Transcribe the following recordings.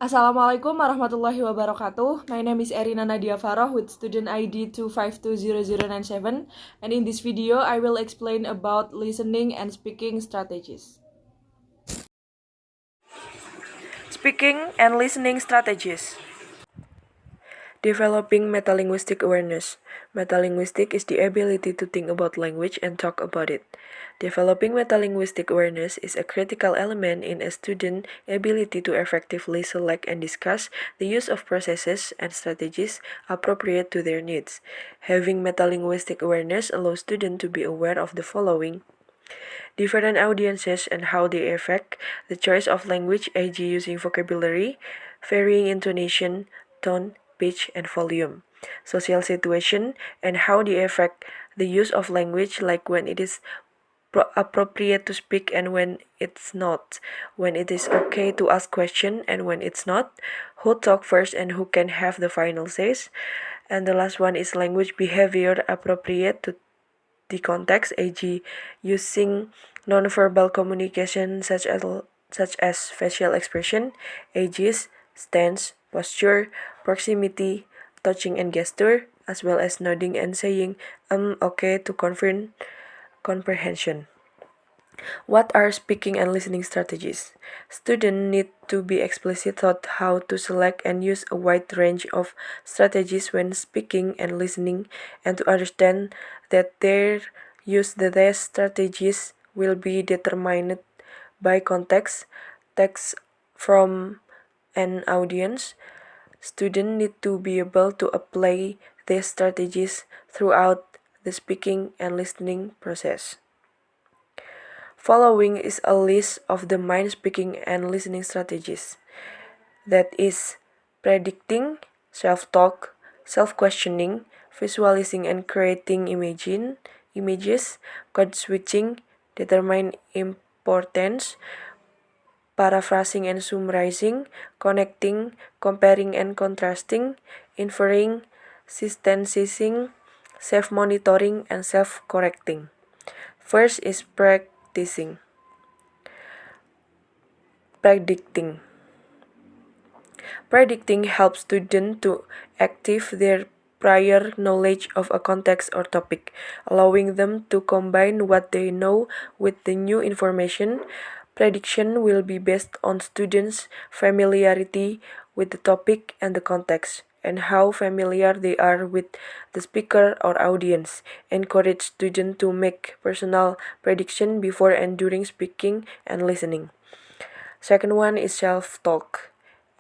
Assalamualaikum warahmatullahi wabarakatuh. My name is Erina Nadya Faroh with student ID 2520097, and in this video I will explain about listening and speaking strategies. Speaking and listening strategies. Developing metalinguistic awareness. Metalinguistic is the ability to think about language and talk about it. Developing metalinguistic awareness is a critical element in a student's ability to effectively select and discuss the use of processes and strategies appropriate to their needs. Having metalinguistic awareness allows students to be aware of the following: different audiences and how they affect the choice of language, e.g., using vocabulary, varying intonation, tone, pitch, and volume. Social situation and how they affect the use of language, like when it is appropriate to speak and when it's not, when it is okay to ask questions and when it's not, who talk first and who can have the final says. And the last one is language behavior appropriate to the context, e.g., using nonverbal communication such as facial expression, edges, stance, posture, proximity, touching and gesture, as well as nodding and saying okay to confirm comprehension. What are speaking and listening strategies? Students need to be explicit about how to select and use a wide range of strategies when speaking and listening, and to understand that their use the best strategies will be determined by context, text from an audience. Students need to be able to apply these strategies throughout the speaking and listening process. Following is a list of the mind speaking and listening strategies. That is predicting, self-talk, self-questioning, visualizing and creating images, code switching, determine importance, paraphrasing and summarizing, connecting, comparing and contrasting, inferring, synthesizing, self-monitoring, and self-correcting. First is predicting. Predicting helps students to active their prior knowledge of a context or topic, allowing them to combine what they know with the new information. Prediction will be based on students' familiarity with the topic and the context, and how familiar they are with the speaker or audience. Encourage students to make personal prediction before and during speaking and listening. Second one is self-talk.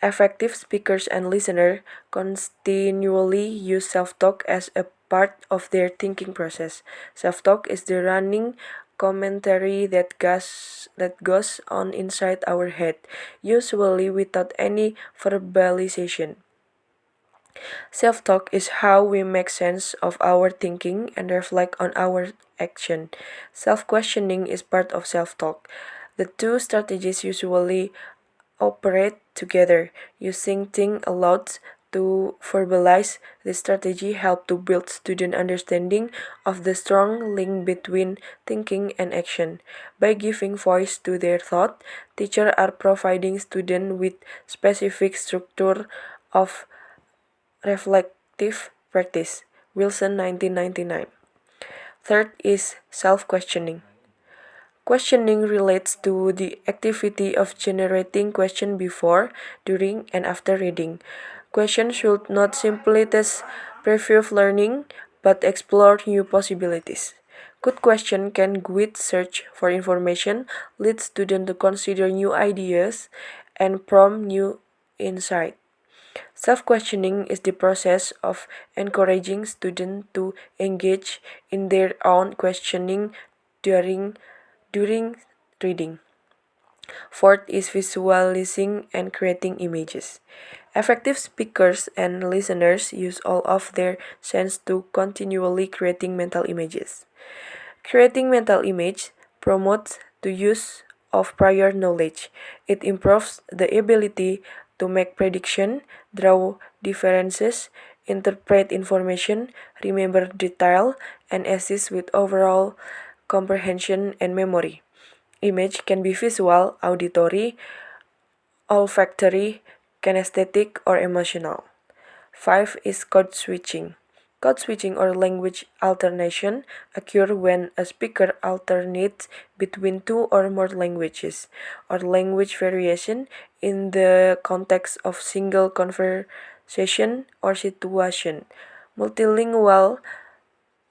Effective speakers and listeners continually use self-talk as a part of their thinking process. Self-talk is the running commentary that goes on inside our head, usually without any verbalization. Self-talk is how we make sense of our thinking and reflect on our action. Self-questioning is part of self-talk. The two strategies usually operate together. Using think aloud to verbalize the strategy help to build student understanding of the strong link between thinking and action. By giving voice to their thought, teachers are providing students with specific structure of reflective practice. Wilson 1999. Third is self-questioning. Questioning relates to the activity of generating questions before, during, and after reading. Questions should not simply test previous learning, but explore new possibilities. Good question can guide search for information, lead students to consider new ideas, and prompt new insight. Self-questioning is the process of encouraging students to engage in their own questioning during reading. Fourth is visualizing and creating images. Effective speakers and listeners use all of their senses to continually creating mental images. Creating mental image promotes the use of prior knowledge. It improves the ability to make prediction, draw differences, interpret information, remember detail, and assist with overall comprehension and memory. Image can be visual, auditory, olfactory, kinesthetic, or emotional. 5 is code switching. Code switching or language alternation occur when a speaker alternates between two or more languages, or language variation in the context of single conversation or situation. Multilingual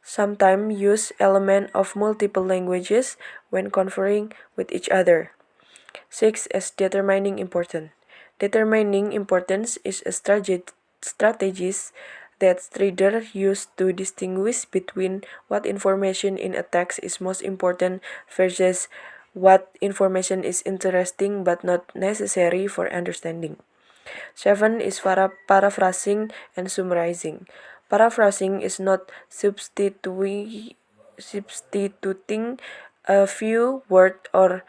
sometimes use elements of multiple languages when conferring with each other. 6 is determining importance. Determining importance is a strategies that readers use to distinguish between what information in a text is most important versus what information is interesting but not necessary for understanding. 7 is paraphrasing and summarizing. Paraphrasing is not substituting a few words or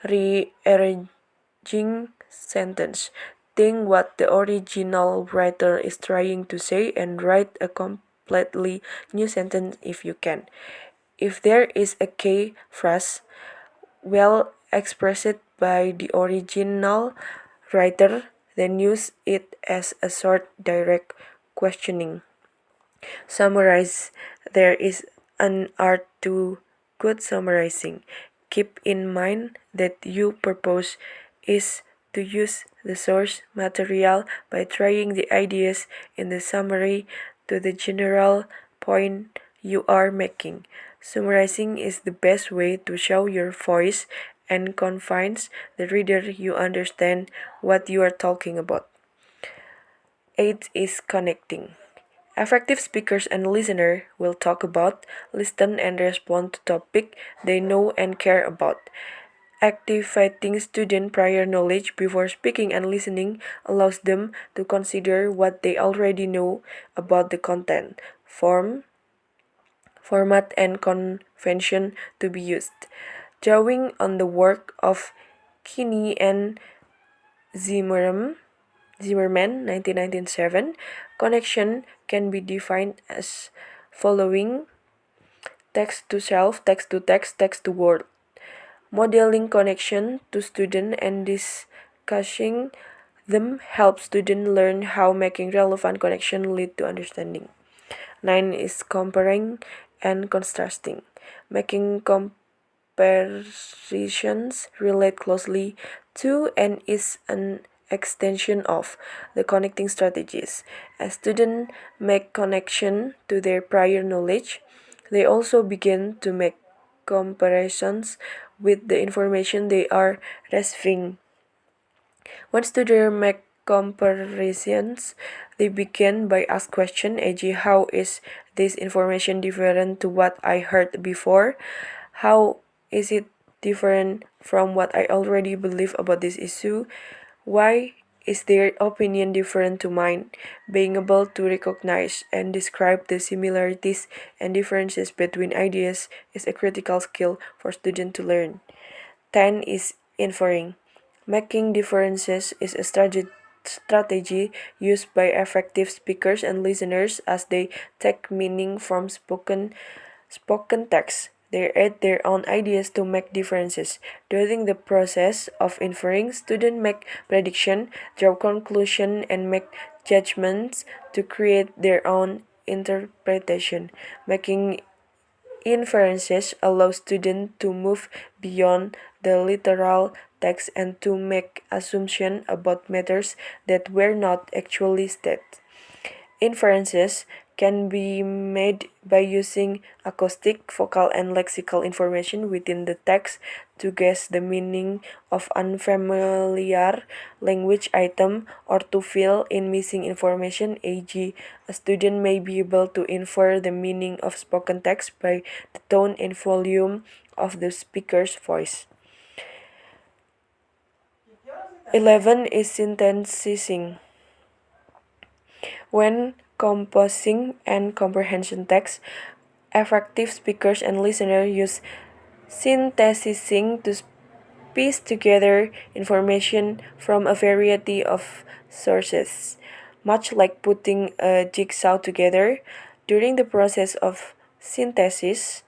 rearranging sentence. Think what the original writer is trying to say and write a completely new sentence if you can. If there is a key phrase well expressed by the original writer, then use it as a short, direct questioning. Summarize. There is an art to good summarizing. Keep in mind that your purpose is to use the source material by trying the ideas in the summary to the general point you are making. Summarizing is the best way to show your voice and convince the reader you understand what you are talking about. 8 is connecting. Effective speakers and listeners will talk about, listen and respond to topics they know and care about. Activating student prior knowledge before speaking and listening allows them to consider what they already know about the content, format and convention to be used. Drawing on the work of Kinney and Zimmerman 1997, connection can be defined as following: text to self, text to text, text to word. Modeling connection to student and discussing them help students learn how making relevant connection lead to understanding. 9 is comparing and contrasting. Making comparisons relate closely to and is an extension of the connecting strategies. As students make connection to their prior knowledge, they also begin to make comparisons with the information they are receiving. When students make comparisons, they begin by ask questions, e.g., how is this information different to what I heard before? How is it different from what I already believe about this issue? Why is their opinion different to mine? Being able to recognize and describe the similarities and differences between ideas is a critical skill for students to learn. 10 is inferring. Making differences is a strategy used by effective speakers and listeners as they take meaning from spoken text. They add their own ideas to make differences. During the process of inferring, students make predictions, draw conclusions, and make judgments to create their own interpretation. Making inferences allow students to move beyond the literal text and to make assumptions about matters that were not actually stated. Inferences can be made by using acoustic, vocal, and lexical information within the text to guess the meaning of unfamiliar language item or to fill in missing information, e.g., a student may be able to infer the meaning of spoken text by the tone and volume of the speaker's voice. 11 is synthesizing. When composing and comprehension text, effective speakers and listeners use synthesizing to piece together information from a variety of sources. Much like putting a jigsaw together, during the process of synthesis,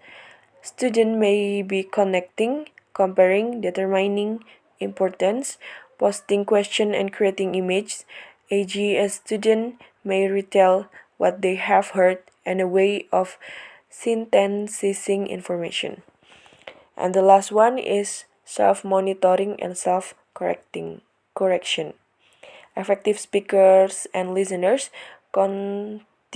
students may be connecting, comparing, determining importance, posting question and creating images, e.g., a student may retell what they have heard and a way of synthesizing information. And the last one is self-monitoring and self-correcting correction. Effective speakers and listeners continually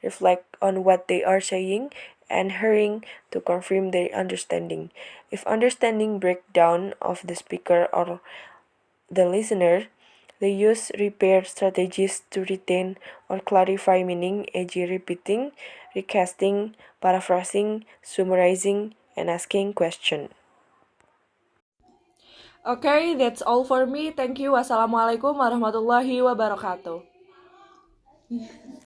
reflect on what they are saying and hearing to confirm their understanding. If understanding breakdown of the speaker or the listener, they use repair strategies to retain or clarify meaning, e.g., repeating, recasting, paraphrasing, summarizing, and asking questions. Okay, that's all for me. Thank you. Wassalamualaikum warahmatullahi wabarakatuh.